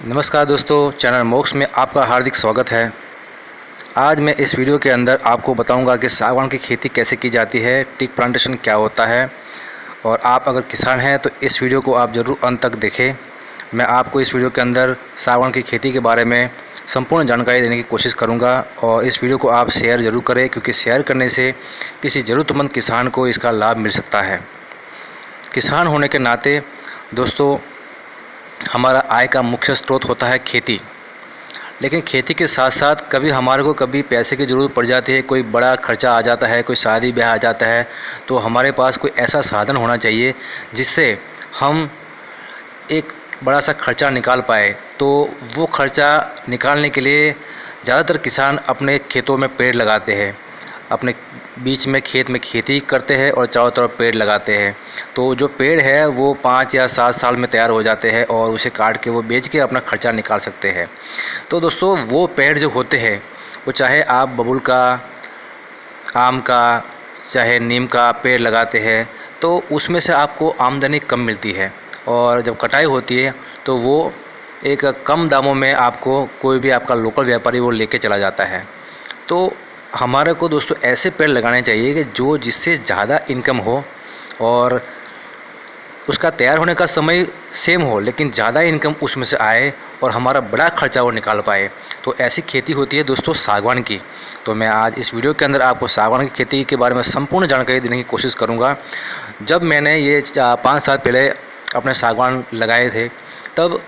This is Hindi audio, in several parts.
नमस्कार दोस्तों, चैनल मोक्ष में आपका हार्दिक स्वागत है। आज मैं इस वीडियो के अंदर आपको बताऊंगा कि सागवान की खेती कैसे की जाती है, टीक प्लांटेशन क्या होता है। और आप अगर किसान हैं तो इस वीडियो को आप ज़रूर अंत तक देखें। मैं आपको इस वीडियो के अंदर सागवान की खेती के बारे में संपूर्ण जानकारी देने की कोशिश करूंगा और इस वीडियो को आप शेयर ज़रूर करें, क्योंकि शेयर करने से किसी ज़रूरतमंद किसान को इसका लाभ मिल सकता है। किसान होने के नाते दोस्तों, हमारा आय का मुख्य स्रोत होता है खेती। लेकिन खेती के साथ साथ कभी हमारे को कभी पैसे की ज़रूरत पड़ जाती है, कोई बड़ा खर्चा आ जाता है, कोई शादी ब्याह आ जाता है, तो हमारे पास कोई ऐसा साधन होना चाहिए जिससे हम एक बड़ा सा खर्चा निकाल पाए। तो वो खर्चा निकालने के लिए ज़्यादातर किसान अपने खेतों में पेड़ लगाते हैं, अपने बीच में खेत में खेती करते हैं और चारों तरफ पेड़ लगाते हैं। तो जो पेड़ है वो 5 या 7 साल में तैयार हो जाते हैं और उसे काट के वो बेच के अपना खर्चा निकाल सकते हैं। तो दोस्तों, वो पेड़ जो होते हैं वो चाहे आप बबूल का, आम का, चाहे नीम का पेड़ लगाते हैं, तो उसमें से आपको आमदनी कम मिलती है और जब कटाई होती है तो वो एक कम दामों में आपको कोई भी आपका लोकल व्यापारी वो लेके चला जाता है। तो हमारे को दोस्तों ऐसे पेड़ लगाने चाहिए कि जो जिससे ज़्यादा इनकम हो और उसका तैयार होने का समय सेम हो, लेकिन ज़्यादा इनकम उसमें से आए और हमारा बड़ा खर्चा वो निकाल पाए। तो ऐसी खेती होती है दोस्तों सागवान की। तो मैं आज इस वीडियो के अंदर आपको सागवान की खेती के बारे में संपूर्ण जानकारी देने की कोशिश करूँगा। जब मैंने ये 5 साल पहले अपने सागवान लगाए थे, तब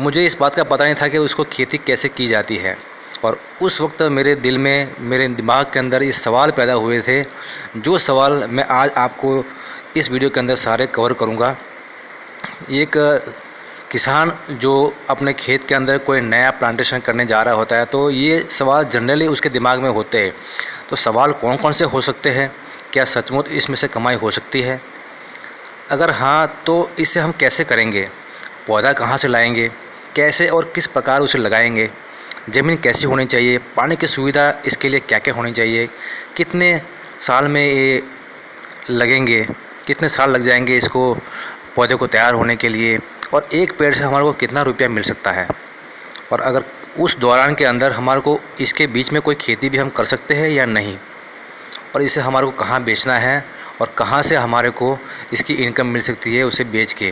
मुझे इस बात का पता नहीं था कि उसको खेती कैसे की जाती है। और उस वक्त मेरे दिल में, मेरे दिमाग के अंदर ये सवाल पैदा हुए थे, जो सवाल मैं आज आपको इस वीडियो के अंदर सारे कवर करूँगा। एक किसान जो अपने खेत के अंदर कोई नया प्लांटेशन करने जा रहा होता है, तो ये सवाल जनरली उसके दिमाग में होते हैं। तो सवाल कौन कौन से हो सकते हैं? क्या सचमुच इसमें से कमाई हो सकती है? अगर हाँ, तो इसे हम कैसे करेंगे? पौधा कहाँ से लाएंगे? कैसे और किस प्रकार उसे लगाएंगे? ज़मीन कैसी होनी चाहिए? पानी की सुविधा इसके लिए क्या क्या होनी चाहिए? कितने साल में ये लगेंगे? कितने साल लग जाएंगे इसको पौधे को तैयार होने के लिए? और एक पेड़ से हमारे को कितना रुपया मिल सकता है? और अगर उस दौरान के अंदर हमारे को इसके बीच में कोई खेती भी हम कर सकते हैं या नहीं? और इसे हमारे को कहाँ बेचना है और कहाँ से हमारे को इसकी इनकम मिल सकती है उसे बेच के?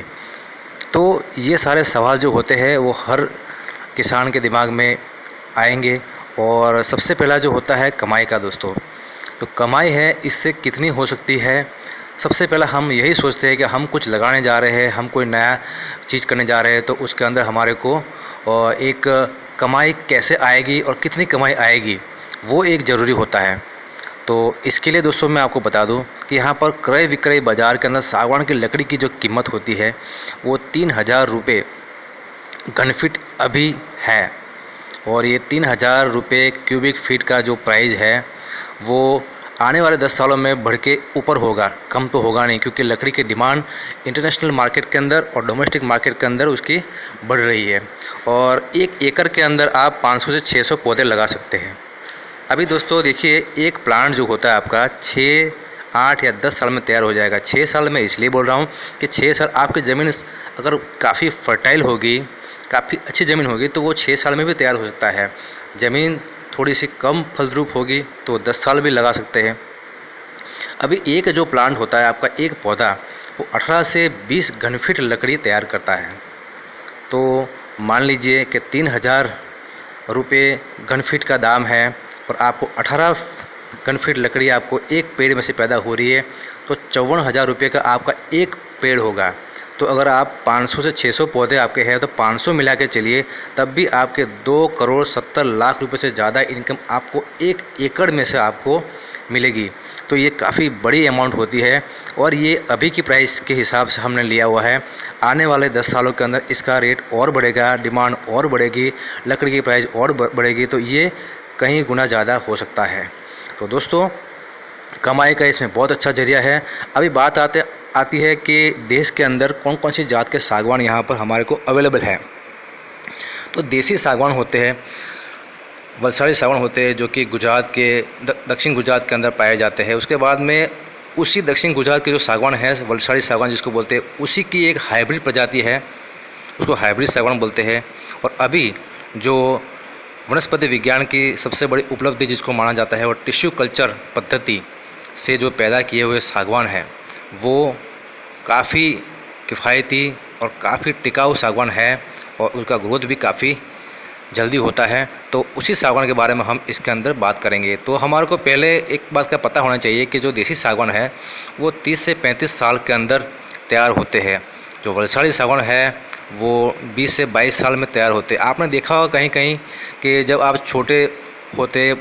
तो ये सारे सवाल जो होते हैं वो हर किसान के दिमाग में आएंगे। और सबसे पहला जो होता है कमाई का दोस्तों। तो कमाई है, इससे कितनी हो सकती है? सबसे पहला हम यही सोचते हैं कि हम कुछ लगाने जा रहे हैं, हम कोई नया चीज़ करने जा रहे हैं, तो उसके अंदर हमारे को एक कमाई कैसे आएगी और कितनी कमाई आएगी, वो एक ज़रूरी होता है। तो इसके लिए दोस्तों मैं आपको बता दूं कि यहाँ पर क्रय विक्रय बाज़ार के अंदर सागवान की लकड़ी की जो कीमत होती है वो 3000 रुपये घन फीट अभी है। और ये 3000 रुपये क्यूबिक फीट का जो प्राइस है वो आने वाले 10 सालों में बढ़ के ऊपर होगा, कम तो होगा नहीं, क्योंकि लकड़ी की डिमांड इंटरनेशनल मार्केट के अंदर और डोमेस्टिक मार्केट के अंदर उसकी बढ़ रही है। और 1 एकड़ के अंदर आप 500 से 600 पौधे लगा सकते हैं। अभी दोस्तों देखिए, एक प्लांट जो होता है आपका 6, 8 या 10 साल में तैयार हो जाएगा। 6 साल में इसलिए बोल रहा हूँ कि 6 साल आपकी ज़मीन अगर काफ़ी फर्टाइल होगी, काफ़ी अच्छी ज़मीन होगी, तो वो 6 साल में भी तैयार हो सकता है। ज़मीन थोड़ी सी कम फलद्रुप होगी तो 10 साल भी लगा सकते हैं। अभी एक जो प्लांट होता है आपका, एक पौधा, वो 18 से 20 घन फीट लकड़ी तैयार करता है। तो मान लीजिए कि 3000 रुपये घन फीट का दाम है और आपको 18 घन फीट लकड़ी आपको एक पेड़ में से पैदा हो रही है, तो 54,000 रुपये का आपका एक पेड़ होगा। तो अगर आप 500 से 600 पौधे आपके हैं तो 500 मिला के चलिए, तब भी आपके 2,70,00,000 रुपये से ज़्यादा इनकम आपको 1 एकड़ में से आपको मिलेगी। तो ये काफ़ी बड़ी अमाउंट होती है और ये अभी की प्राइस के हिसाब से हमने लिया हुआ है। आने वाले 10 सालों के अंदर इसका रेट और बढ़ेगा, डिमांड और बढ़ेगी, लकड़ी की प्राइस और बढ़ेगी, तो ये कहीं गुना ज़्यादा हो सकता है। तो दोस्तों, कमाई का इसमें बहुत अच्छा जरिया है। अभी बात आती है कि देश के अंदर कौन कौन सी जात के सागवान यहाँ पर हमारे को अवेलेबल है। तो देसी सागवान होते हैं, वलसाड़ी सागवान होते हैं, जो कि गुजरात के दक्षिण गुजरात के अंदर पाए जाते हैं। उसके बाद में उसी दक्षिण गुजरात के जो सागवान है, वलसाड़ी सागवान जिसको बोलते हैं, उसी की एक हाइब्रिड प्रजाति है उसको हाइब्रिड सागवान बोलते हैं। और अभी जो वनस्पति विज्ञान की सबसे बड़ी उपलब्धि जिसको माना जाता है वो टिश्यू कल्चर पद्धति से जो पैदा किए हुए सागवान है वो काफ़ी किफ़ायती और काफ़ी टिकाऊ सागवान है और उसका ग्रोथ भी काफ़ी जल्दी होता है। तो उसी सागवान के बारे में हम इसके अंदर बात करेंगे। तो हमारे को पहले एक बात का पता होना चाहिए कि जो देसी सागवान है वो 30 से 35 साल के अंदर तैयार होते हैं। जो वलसाड़ी सागवान है वो 20 से 22 साल में तैयार होते हैं। आपने देखा होगा कहीं कहीं कि जब आप छोटे होते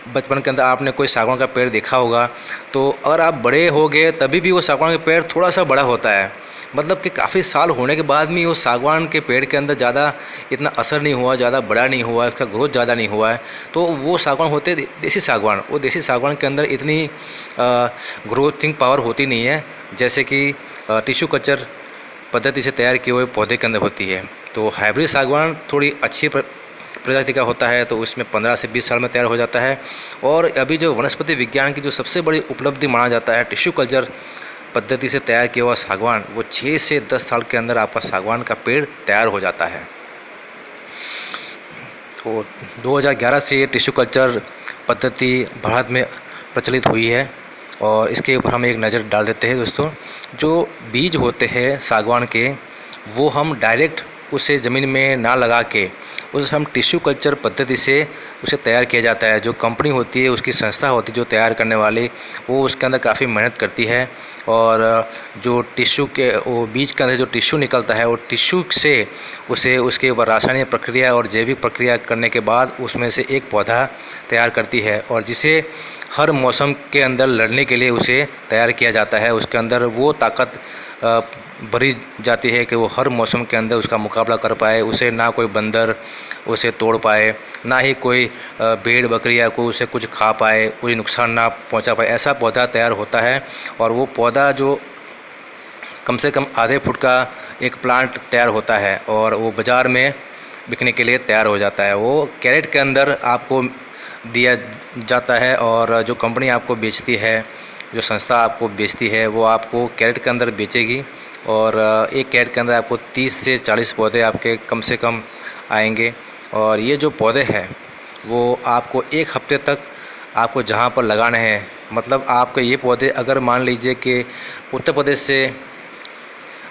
बचपन के अंदर आपने कोई सागवान का पेड़ देखा होगा, तो अगर आप बड़े हो गए तभी भी वो सागवान का पेड़ थोड़ा सा बड़ा होता है। मतलब कि काफ़ी साल होने के बाद भी वो सागवान के पेड़ के अंदर ज़्यादा इतना असर नहीं हुआ, ज़्यादा बड़ा नहीं हुआ, उसका ग्रोथ ज़्यादा नहीं हुआ है। तो वो सागवान होते देसी सागवान। वो देसी सागवान के अंदर इतनी ग्रोथिंग पावर होती नहीं है जैसे कि टिश्यू कल्चर पद्धति से तैयार किए हुए पौधे के अंदर होती है। तो हाइब्रिड सागवान थोड़ी अच्छी प्रजाति का होता है, तो उसमें 15 से 20 साल में तैयार हो जाता है। और अभी जो वनस्पति विज्ञान की जो सबसे बड़ी उपलब्धि माना जाता है टिश्यू कल्चर पद्धति से तैयार किया हुआ सागवान, वो 6 से 10 साल के अंदर आपका सागवान का पेड़ तैयार हो जाता है। तो 2011 से ये टिश्यू कल्चर पद्धति भारत में प्रचलित हुई है और इसके ऊपर हम एक नज़र डाल देते हैं दोस्तों। जो बीज होते हैं सागवान के वो हम डायरेक्ट उसे ज़मीन में ना लगा के उसे हम टिश्यू कल्चर पद्धति से उसे तैयार किया जाता है। जो कंपनी होती है, उसकी संस्था होती है जो तैयार करने वाली, वो उसके अंदर काफ़ी मेहनत करती है। और जो टिश्यू के वो बीज के अंदर जो टिश्यू निकलता है वो टिश्यू से उसे उसके ऊपर रासायनिक प्रक्रिया और जैविक प्रक्रिया करने के बाद उसमें से एक पौधा तैयार करती है और जिसे हर मौसम के अंदर लड़ने के लिए उसे तैयार किया जाता है। उसके अंदर वो ताकत भरी जाती है कि वो हर मौसम के अंदर उसका मुकाबला कर पाए, उसे ना कोई बंदर उसे तोड़ पाए, ना ही कोई भेड़ बकरियाँ को उसे कुछ खा पाए, कोई नुकसान ना पहुंचा पाए। ऐसा पौधा तैयार होता है और वो पौधा जो कम से कम आधे फुट का एक प्लांट तैयार होता है और वो बाज़ार में बिकने के लिए तैयार हो जाता है। वो कैरेट के अंदर आपको दिया जाता है और जो कंपनी आपको बेचती है, जो संस्था आपको बेचती है, वो आपको कैरेट के अंदर बेचेगी और एक कैरेट के अंदर आपको 30 से 40 पौधे आपके कम से कम आएंगे। और ये जो पौधे हैं वो आपको एक हफ्ते तक आपको जहाँ पर लगाने हैं, मतलब आपके ये पौधे अगर मान लीजिए कि उत्तर प्रदेश से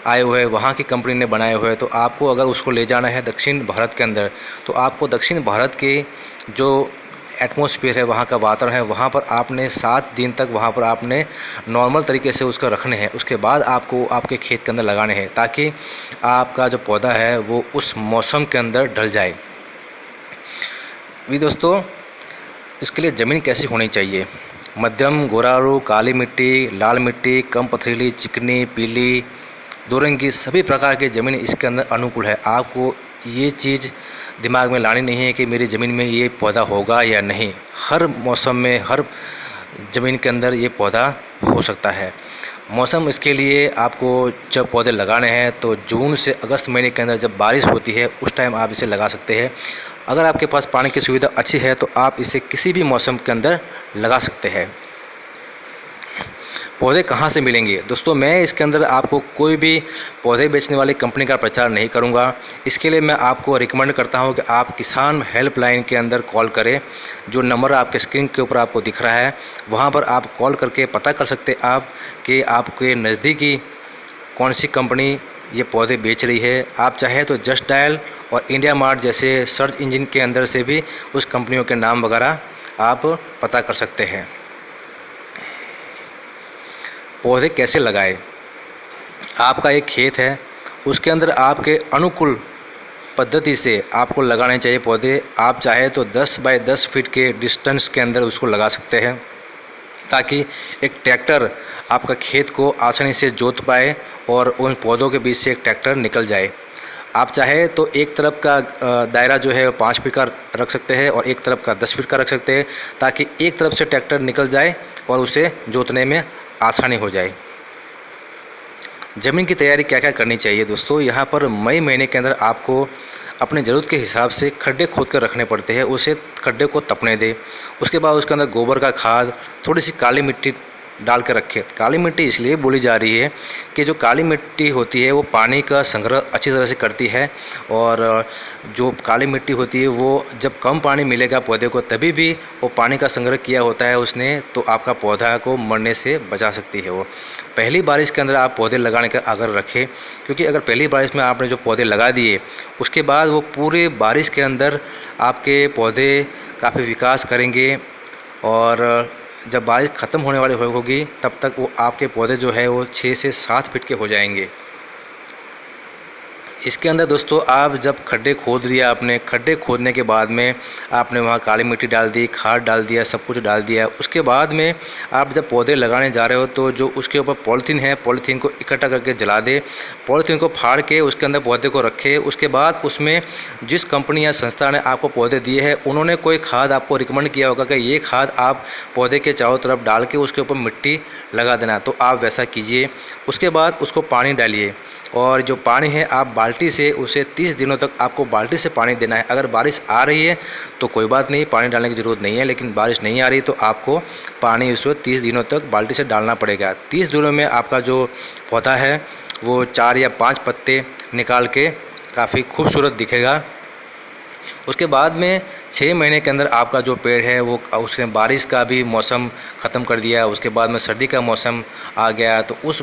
आए हुए हैं, वहाँ की कंपनी ने बनाए हुए हैं, तो आपको अगर उसको ले जाना है दक्षिण भारत के अंदर, तो आपको दक्षिण भारत के जो एटमॉस्फेयर है, वहाँ का वातावरण है, वहाँ पर आपने 7 दिन तक वहाँ पर आपने नॉर्मल तरीके से उसको रखने हैं। उसके बाद आपको आपके खेत के अंदर लगाने हैं ताकि आपका जो पौधा है वो उस मौसम के अंदर ढल जाए। भी दोस्तों, इसके लिए ज़मीन कैसी होनी चाहिए? मध्यम, गोरारू, काली मिट्टी, लाल मिट्टी, कम पथरीली, चिकनी, पीली, दो रंगी, सभी प्रकार की ज़मीन इसके अंदर अनुकूल है। आपको ये चीज़ दिमाग में लानी नहीं है कि मेरी ज़मीन में ये पौधा होगा या नहीं। हर मौसम में हर ज़मीन के अंदर ये पौधा हो सकता है। मौसम इसके लिए आपको जब पौधे लगाने हैं तो जून से अगस्त महीने के अंदर जब बारिश होती है उस टाइम आप इसे लगा सकते हैं। अगर आपके पास पानी की सुविधा अच्छी है तो आप इसे किसी भी मौसम के अंदर लगा सकते हैं। पौधे कहाँ से मिलेंगे? दोस्तों, मैं इसके अंदर आपको कोई भी पौधे बेचने वाली कंपनी का प्रचार नहीं करूँगा। इसके लिए मैं आपको रिकमेंड करता हूँ कि आप किसान हेल्पलाइन के अंदर कॉल करें। जो नंबर आपके स्क्रीन के ऊपर आपको दिख रहा है वहाँ पर आप कॉल करके पता कर सकते आप कि आपके नज़दीकी कौन सी कंपनी ये पौधे बेच रही है। आप चाहे तो जस्ट डायल और इंडिया मार्ट जैसे सर्च इंजन के अंदर से भी उस कंपनियों के नाम वगैरह आप पता कर सकते हैं। पौधे कैसे लगाएं? आपका एक खेत है, उसके अंदर आपके अनुकूल पद्धति से आपको लगाने चाहिए पौधे। आप चाहे तो 10 बाय 10 फीट के डिस्टेंस के अंदर उसको लगा सकते हैं ताकि एक ट्रैक्टर आपका खेत को आसानी से जोत पाए और उन पौधों के बीच से एक ट्रैक्टर निकल जाए। आप चाहे तो एक तरफ का दायरा जो है 5 फीट का रख सकते हैं और एक तरफ का 10 फीट का रख सकते हैं ताकि एक तरफ से ट्रैक्टर निकल जाए और उसे जोतने में आसानी हो जाए। ज़मीन की तैयारी क्या क्या करनी चाहिए दोस्तों? यहाँ पर मई महीने के अंदर आपको अपने ज़रूरत के हिसाब से खड्डे खोद कर रखने पड़ते हैं। उसे खड्डे को तपने दें। उसके बाद उसके अंदर गोबर का खाद, थोड़ी सी काली मिट्टी डाल के रखें। काली मिट्टी इसलिए बोली जा रही है कि जो काली मिट्टी होती है वो पानी का संग्रह अच्छी तरह से करती है, और जो काली मिट्टी होती है वो जब कम पानी मिलेगा पौधे को तभी भी वो पानी का संग्रह किया होता है उसने, तो आपका पौधा को मरने से बचा सकती है वो। पहली बारिश के अंदर आप पौधे लगाने का अगर रखें, क्योंकि अगर पहली बारिश में आपने जो पौधे लगा दिए उसके बाद वो पूरे बारिश के अंदर आपके पौधे काफ़ी विकास करेंगे, और जब बारिश ख़त्म होने वाली होगी तब तक वो आपके पौधे जो है वो 6 से 7 फीट के हो जाएंगे। इसके अंदर दोस्तों आप जब खड्डे खोद लिया, आपने खड्डे खोदने के बाद में आपने वहाँ काली मिट्टी डाल दी, खाद डाल दिया, सब कुछ डाल दिया। उसके बाद में आप जब पौधे लगाने जा रहे हो तो जो उसके ऊपर पॉलीथीन है, पॉलीथीन को इकट्ठा करके जला दे, पॉलीथीन को फाड़ के उसके अंदर पौधे को रखे। उसके बाद उसमें जिस कंपनी या संस्था ने आपको पौधे दिए हैं उन्होंने कोई खाद आपको रिकमेंड किया होगा कि ये खाद आप पौधे के चारों तरफ डाल के उसके ऊपर मिट्टी लगा देना, तो आप वैसा कीजिए। उसके बाद उसको पानी डालिए, और जो पानी है आप बाल्टी से उसे 30 दिनों तक आपको बाल्टी से पानी देना है। अगर बारिश आ रही है तो कोई बात नहीं, पानी डालने की ज़रूरत नहीं है, लेकिन बारिश नहीं आ रही तो आपको पानी उसको 30 दिनों तक बाल्टी से डालना पड़ेगा। 30 दिनों में आपका जो पौधा है वो 4 या 5 पत्ते निकाल के काफ़ी खूबसूरत दिखेगा। उसके बाद में 6 महीने के अंदर आपका जो पेड़ है वो, उसने बारिश का भी मौसम ख़त्म कर दिया, उसके बाद में सर्दी का मौसम आ गया, तो उस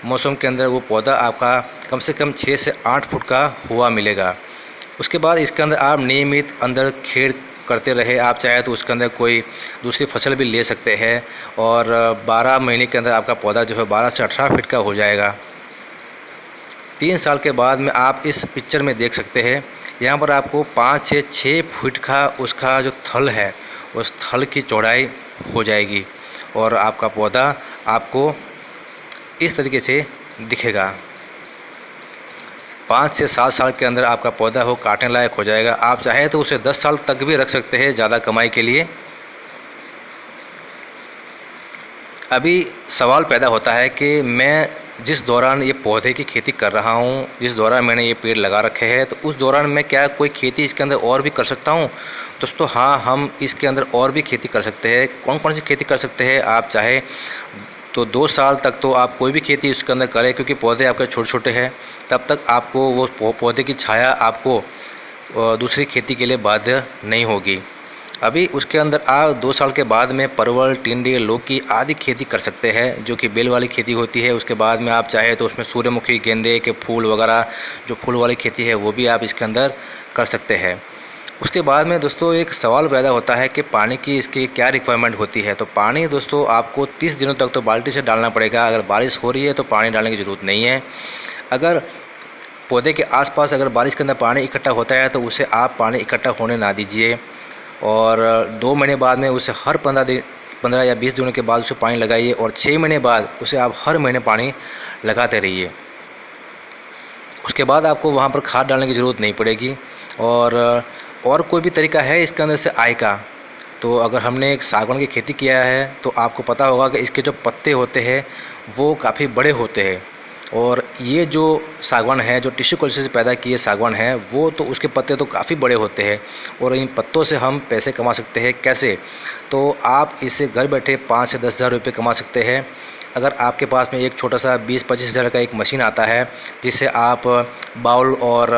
मौसम के अंदर वो पौधा आपका कम से कम 6 से 8 फुट का हुआ मिलेगा। उसके बाद इसके अंदर आप नियमित अंदर खेड़ करते रहे। आप चाहे तो उसके अंदर कोई दूसरी फसल भी ले सकते हैं, और 12 महीने के अंदर आपका पौधा जो है 12 से 18 फीट का हो जाएगा। 3 साल के बाद में आप इस पिक्चर में देख सकते हैं, यहाँ पर आपको 5 से 6 फीट का उसका जो थल है उस थल की चौड़ाई हो जाएगी, और आपका पौधा आपको इस तरीके से दिखेगा। 5 से 7 साल के अंदर आपका पौधा हो काटने लायक हो जाएगा। आप चाहे तो उसे 10 साल तक भी रख सकते हैं ज़्यादा कमाई के लिए। अभी सवाल पैदा होता है कि मैं जिस दौरान ये पौधे की खेती कर रहा हूँ, जिस दौरान मैंने ये पेड़ लगा रखे हैं, तो उस दौरान मैं क्या कोई खेती इसके अंदर और भी कर सकता हूँ? दोस्तों हाँ, हम इसके अंदर और भी खेती कर सकते हैं। कौन कौन सी खेती कर सकते हैं? आप चाहे तो 2 साल तक तो आप कोई भी खेती उसके अंदर करें, क्योंकि पौधे आपके छोटे छोटे हैं, तब तक आपको वो पौधे की छाया आपको दूसरी खेती के लिए बाध्य नहीं होगी। अभी उसके अंदर आप 2 साल के बाद में परवल, टिंडे, लौकी आदि खेती कर सकते हैं, जो कि बेल वाली खेती होती है। उसके बाद में आप चाहे तो उसमें सूर्यमुखी, गेंदे के फूल वगैरह जो फूल वाली खेती है वो भी आप इसके अंदर कर सकते हैं। उसके बाद में दोस्तों एक सवाल पैदा होता है कि पानी की इसकी क्या रिक्वायरमेंट होती है। तो पानी दोस्तों आपको 30 दिनों तक तो बाल्टी से डालना पड़ेगा। अगर बारिश हो रही है तो पानी डालने की ज़रूरत नहीं है। अगर पौधे के आसपास अगर बारिश के अंदर पानी इकट्ठा होता है तो उसे आप पानी इकट्ठा होने ना दीजिए, और 2 महीने बाद में उसे हर 15 या 20 दिनों के बाद उसे पानी लगाइए, और 6 महीने बाद उसे आप हर महीने पानी लगाते रहिए। उसके बाद आपको वहाँ पर खाद डालने की ज़रूरत नहीं पड़ेगी। और कोई भी तरीका है इसके अंदर से आय का, तो अगर हमने एक सागवान की खेती किया है तो आपको पता होगा कि इसके जो पत्ते होते हैं वो काफ़ी बड़े होते हैं, और ये जो सागवान है, जो टिश्यू कल्चर से पैदा किए सागवान है, वो तो उसके पत्ते तो काफ़ी बड़े होते हैं, और इन पत्तों से हम पैसे कमा सकते हैं। कैसे? तो आप इससे घर बैठे 5 से 10 हज़ार रुपये कमा सकते हैं। अगर आपके पास में एक छोटा सा 20-25 हज़ार का एक मशीन आता है जिससे आप बाउल और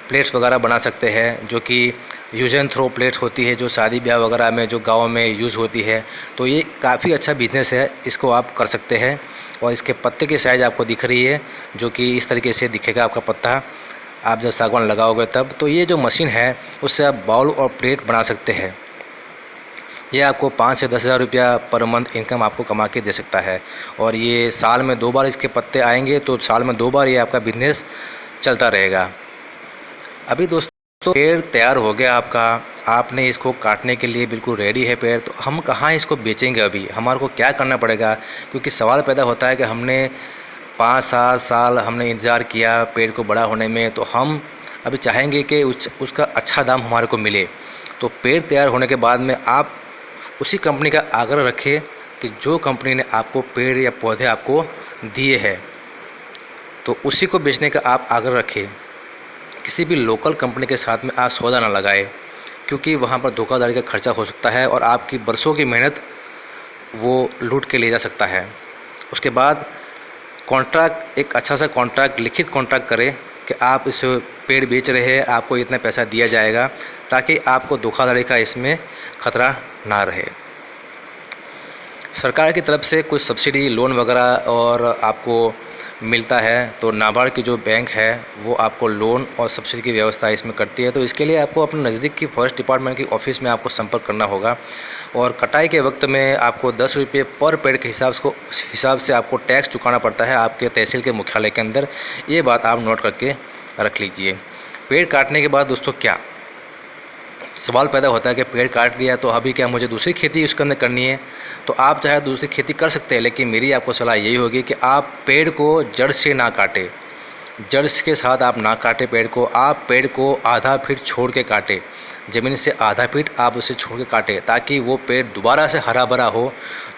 प्लेट्स वगैरह बना सकते हैं, जो कि यूज एंड थ्रो प्लेट्स होती है, जो शादी ब्याह वगैरह में जो गाँव में यूज़ होती है, तो ये काफ़ी अच्छा बिजनेस है, इसको आप कर सकते हैं। और इसके पत्ते की साइज़ आपको दिख रही है, जो कि इस तरीके से दिखेगा आपका पत्ता आप जब सागवान लगाओगे तब। तो ये जो मशीन है उससे आप बाउल और प्लेट बना सकते हैं। ये आपको 5 से 10 हज़ार रुपया पर मंथ इनकम आपको कमा के दे सकता है, और ये साल में 2 बार इसके पत्ते आएंगे, तो साल में 2 बार ये आपका बिजनेस चलता रहेगा। अभी दोस्तों पेड़ तैयार हो गया आपका, आपने इसको काटने के लिए बिल्कुल रेडी है पेड़, तो हम कहाँ इसको बेचेंगे? अभी हमारे को क्या करना पड़ेगा? क्योंकि सवाल पैदा होता है कि हमने 5-7 साल हमने इंतज़ार किया पेड़ को बड़ा होने में, तो हम अभी चाहेंगे कि उसका अच्छा दाम हमारे को मिले। तो पेड़ तैयार होने के बाद में आप उसी कंपनी का आग्रह रखें कि जो कंपनी ने आपको पेड़ या पौधे आपको दिए हैं, तो उसी को बेचने का आप आग्रह रखें। किसी भी लोकल कंपनी के साथ में आप सौदा ना लगाए, क्योंकि वहाँ पर धोखाधड़ी का खर्चा हो सकता है और आपकी बरसों की मेहनत वो लूट के ले जा सकता है। उसके बाद कॉन्ट्रैक्ट, एक अच्छा सा कॉन्ट्रैक्ट, लिखित कॉन्ट्रैक्ट करें कि आप इस पेड़ बेच रहे हैं, आपको इतना पैसा दिया जाएगा, ताकि आपको धोखाधड़ी का इसमें खतरा ना रहे। सरकार की तरफ से कुछ सब्सिडी, लोन वगैरह और आपको मिलता है, तो नाबार्ड की जो बैंक है वो आपको लोन और सब्सिडी की व्यवस्था इसमें करती है। तो इसके लिए आपको अपने नज़दीक की फॉरेस्ट डिपार्टमेंट की ऑफिस में आपको संपर्क करना होगा, और कटाई के वक्त में आपको 10 रुपये पर पेड़ के हिसाब से आपको टैक्स चुकाना पड़ता है आपके तहसील के मुख्यालय के अंदर। ये बात आप नोट करके रख लीजिए। पेड़ काटने के बाद दोस्तों क्या सवाल पैदा होता है कि पेड़ काट दिया तो अभी क्या मुझे दूसरी खेती उसके अंदर करनी है? तो आप चाहे दूसरी खेती कर सकते हैं, लेकिन मेरी आपको सलाह यही होगी कि आप पेड़ को जड़ से ना काटें, जड़ के साथ आप ना काटें पेड़ को। आप पेड़ को आधा फीट छोड़ के काटें, ज़मीन से आधा फीट आप उसे छोड़ के काटें, ताकि वो पेड़ दोबारा से हरा भरा हो,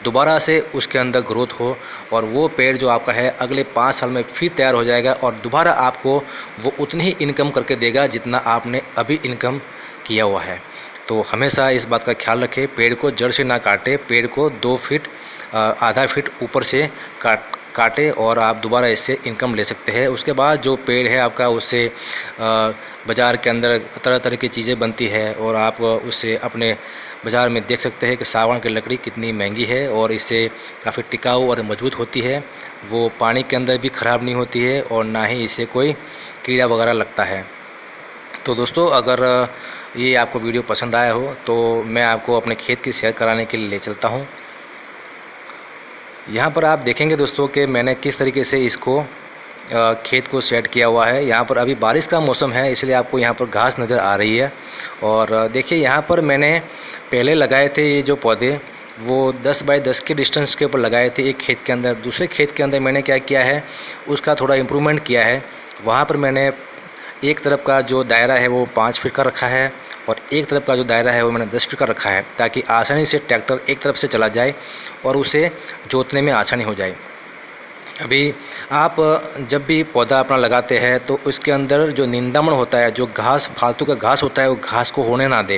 दोबारा से उसके अंदर ग्रोथ हो, और वो पेड़ जो आपका है अगले 5 साल में फिर तैयार हो जाएगा और दोबारा आपको वो उतनी ही इनकम करके देगा जितना आपने अभी इनकम किया हुआ है। तो हमेशा इस बात का ख्याल रखें, पेड़ को जड़ से ना काटें, पेड़ को 2 फीट आधा फीट ऊपर से काटे और आप दोबारा इससे इनकम ले सकते हैं। उसके बाद जो पेड़ है आपका, उससे बाज़ार के अंदर तरह तरह की चीज़ें बनती है, और आप उससे अपने बाज़ार में देख सकते हैं कि सागवान की लकड़ी कितनी महंगी है और इससे काफ़ी टिकाऊ और मजबूत होती है। वो पानी के अंदर भी ख़राब नहीं होती है और ना ही इसे कोई कीड़ा वगैरह लगता है। तो दोस्तों, अगर ये आपको वीडियो पसंद आया हो तो मैं आपको अपने खेत की सैर कराने के लिए ले चलता हूँ। यहाँ पर आप देखेंगे दोस्तों कि मैंने किस तरीके से इसको खेत को सेट किया हुआ है। यहाँ पर अभी बारिश का मौसम है, इसलिए आपको यहाँ पर घास नज़र आ रही है। और देखिए, यहाँ पर मैंने पहले लगाए थे ये जो पौधे, वो 10 बाय 10 के डिस्टेंस के ऊपर लगाए थे एक खेत के अंदर। दूसरे खेत के अंदर मैंने क्या किया है, उसका थोड़ा इम्प्रूवमेंट किया है। वहाँ पर मैंने एक तरफ का जो दायरा है वो 5 फीट का रखा है, और एक तरफ का जो दायरा है वो मैंने 10 फीट का रखा है, ताकि आसानी से ट्रैक्टर एक तरफ से चला जाए और उसे जोतने में आसानी हो जाए। अभी आप जब भी पौधा अपना लगाते हैं तो उसके अंदर जो निंदामण होता है, जो घास, फालतू का घास होता है, वो घास को होने ना दे,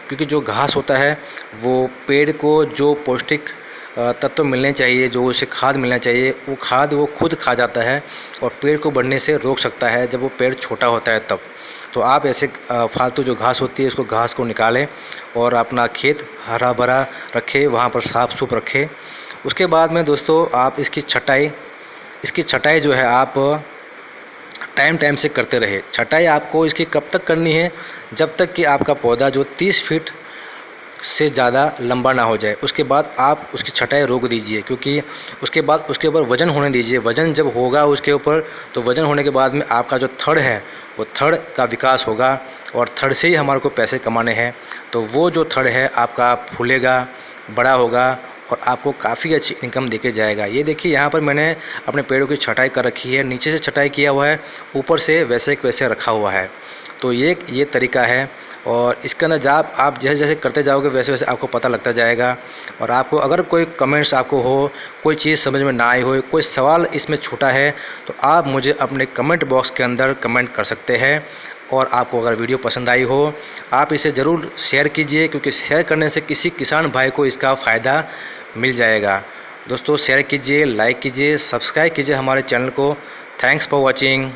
क्योंकि जो घास होता है वो पेड़ को जो पौष्टिक तत्व मिलने चाहिए, जो उसे खाद मिलना चाहिए, वो खाद वो खुद खा जाता है और पेड़ को बढ़ने से रोक सकता है जब वो पेड़ छोटा होता है तब। तो आप ऐसे फालतू जो घास होती है, उसको घास को निकालें और अपना खेत हरा भरा रखें, वहाँ पर साफ़ सुफ रखें। उसके बाद में दोस्तों, आप इसकी छटाई जो है आप टाइम से करते रहे। छटाई आपको इसकी कब तक करनी है, जब तक कि आपका पौधा जो 30 फीट से ज़्यादा लंबा ना हो जाए। उसके बाद आप उसकी छटाई रोक दीजिए, क्योंकि उसके बाद उसके ऊपर वज़न होने दीजिए। वज़न जब होगा उसके ऊपर, तो वज़न होने के बाद में आपका जो थड़ है वो थड़ का विकास होगा, और थड़ से ही हमारे को पैसे कमाने हैं। तो वो जो थड़ है आपका फूलेगा, बड़ा होगा और आपको काफ़ी अच्छी इनकम देके जाएगा। ये देखिए, यहाँ पर मैंने अपने पेड़ों की छटाई कर रखी है, नीचे से छटाई किया हुआ है, ऊपर से वैसे वैसे रखा हुआ है। तो ये तरीका है, और इसके अंदर जब आप जैसे जैसे करते जाओगे वैसे वैसे आपको पता लगता जाएगा। और आपको अगर कोई कमेंट्स आपको हो, कोई चीज़ समझ में ना आई हो, कोई सवाल इसमें छूटा है, तो आप मुझे अपने कमेंट बॉक्स के अंदर कमेंट कर सकते हैं। और आपको अगर वीडियो पसंद आई हो, आप इसे ज़रूर शेयर कीजिए, क्योंकि शेयर करने से किसी किसान भाई को इसका फ़ायदा मिल जाएगा। दोस्तों, शेयर कीजिए, लाइक कीजिए, सब्सक्राइब कीजिए हमारे चैनल को। Thanks for watching.